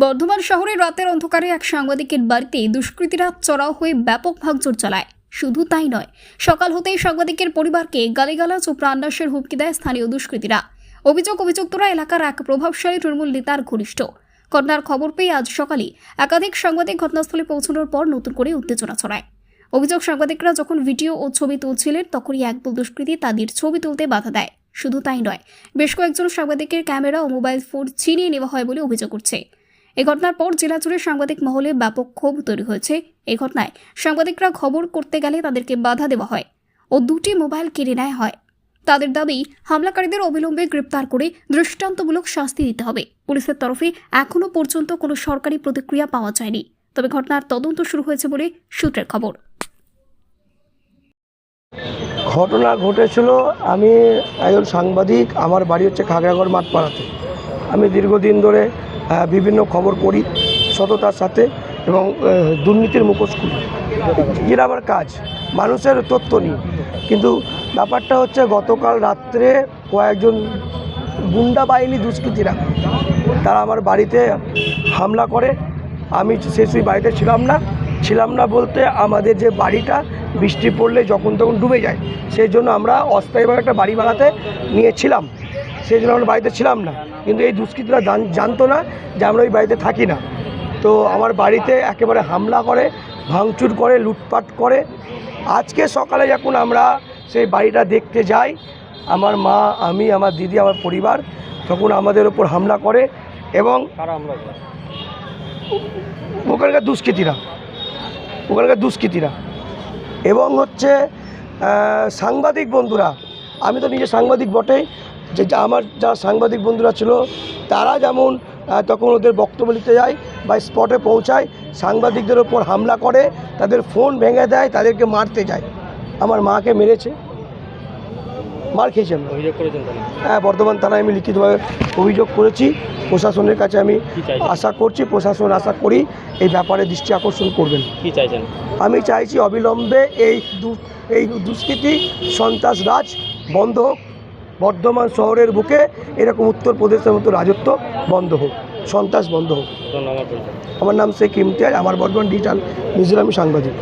বর্ধমান শহরে রাতের অন্ধকারে এক সাংবাদিকের বাড়িতে দুষ্কৃতীরা চড়াও হয়ে ব্যাপক ভাঙচুর চালায়। শুধু তাই নয়, সকাল হতেই সাংবাদিকের পরিবারকে গালিগালাজ ও প্রাণনাশের হুমকি দেয় স্থানীয় দুষ্কৃতীরা। অভিযুক্তরা এলাকার এক প্রভাবশালী তৃণমূল নেতার ঘনিষ্ঠ। ঘটনার খবর পেয়ে আজ সকালে একাধিক সাংবাদিক ঘটনাস্থলে পৌঁছানোর পর নতুন করে উত্তেজনা ছড়ায়। অভিযোগ, সাংবাদিকরা যখন ভিডিও ও ছবি তুলছিলেন তখনই একদল দুষ্কৃতী তাদের ছবি তুলতে বাধা দেয়। শুধু তাই নয়, বেশ কয়েকজন সাংবাদিকের ক্যামেরা ও মোবাইল ফোন ছিনিয়ে নেওয়া হয় বলে অভিযোগ উঠছে। এই ঘটনার পর জেলা জুড়ে সাংবাদিক মহলে ব্যাপক ক্ষোভ তৈরি হয়েছে। এই ঘটনায় সাংবাদিকরা খবর করতে গেলে তাদেরকে বাধা দেওয়া হয় ও দুটি মোবাইল কেড়ে নেওয়া হয়। তাদের দাবি, হামলাকারীদের অবিলম্বে গ্রেপ্তার করে দৃষ্টান্তমূলক শাস্তি দিতে হবে। পুলিশের তরফে এখনো পর্যন্ত কোনো সরকারি প্রতিক্রিয়া পাওয়া যায়নি, তবে ঘটনার তদন্ত শুরু হয়েছে বলে সূত্রের খবর। ঘটনা ঘটেছিল, আমি একজন সাংবাদিক, আমার বাড়ি হচ্ছে খাগড়াগড় মাঠপাড়াতে। আমি দীর্ঘদিন ধরে বিভিন্ন খবর করি সততার সাথে এবং দুর্নীতির মুখোশ খুলি। এরা আমার কাজ, মানুষের তথ্য নিই। কিন্তু ব্যাপারটা হচ্ছে গতকাল রাত্রে কয়েকজন গুন্ডা বাহিনী দুষ্কৃতীরা তারা আমার বাড়িতে হামলা করে। আমি সেই বাড়িতে ছিলাম না বলতে আমাদের যে বাড়িটা বৃষ্টি পড়লে যখন তখন ডুবে যায়, সেই জন্য আমরা অস্থায়ীভাবে একটা বাড়ি বানাতে নিয়েছিলাম, সেই জন্য আমরা বাড়িতে ছিলাম না। কিন্তু এই দুষ্কৃতীরা জানতো না যে আমরা ওই বাড়িতে থাকি না। তো আমার বাড়িতে একেবারে হামলা করে, ভাঙচুর করে, লুটপাট করে। আজকে সকালে যখন আমরা সেই বাড়িটা দেখতে যাই, আমার মা, আমি, আমার দিদি, আমার পরিবার, তখন আমাদের ওপর হামলা করে এবং ওখানকার দুষ্কৃতীরা এবং হচ্ছে সাংবাদিক বন্ধুরা। আমি তো নিজে সাংবাদিক বটেই, যে আমার যারা সাংবাদিক বন্ধুরা ছিল তারা যেমন তখন ওদের বক্তব্য লিখতে যায় বা স্পটে পৌঁছায়, সাংবাদিকদের ওপর হামলা করে, তাদের ফোন ভেঙে দেয়, তাদেরকে মারতে যায়। আমার মাকে মেরেছে, মার খেয়েছি আমরা। অভিযোগ করেছেন? হ্যাঁ, বর্ধমান থানায় আমি লিখিতভাবে অভিযোগ করেছি। প্রশাসনের কাছে আমি আশা করছি, প্রশাসন আশা করি এই ব্যাপারে দৃষ্টি আকর্ষণ করবেন। কি চাইছেন? আমি চাইছি অবিলম্বে এই দুষ্কৃতি সন্ত্রাস রাজ বন্ধ হোক। বর্ধমান শহরের বুকে এরকম উত্তরপ্রদেশের মতো রাজত্ব বন্ধ হোক, সন্ত্রাস বন্ধ হোক। আমার নাম শেখ ইমতিয়াজ, আমার বর্ধমান ডিজিটাল নিউজের আমি সাংবাদিক।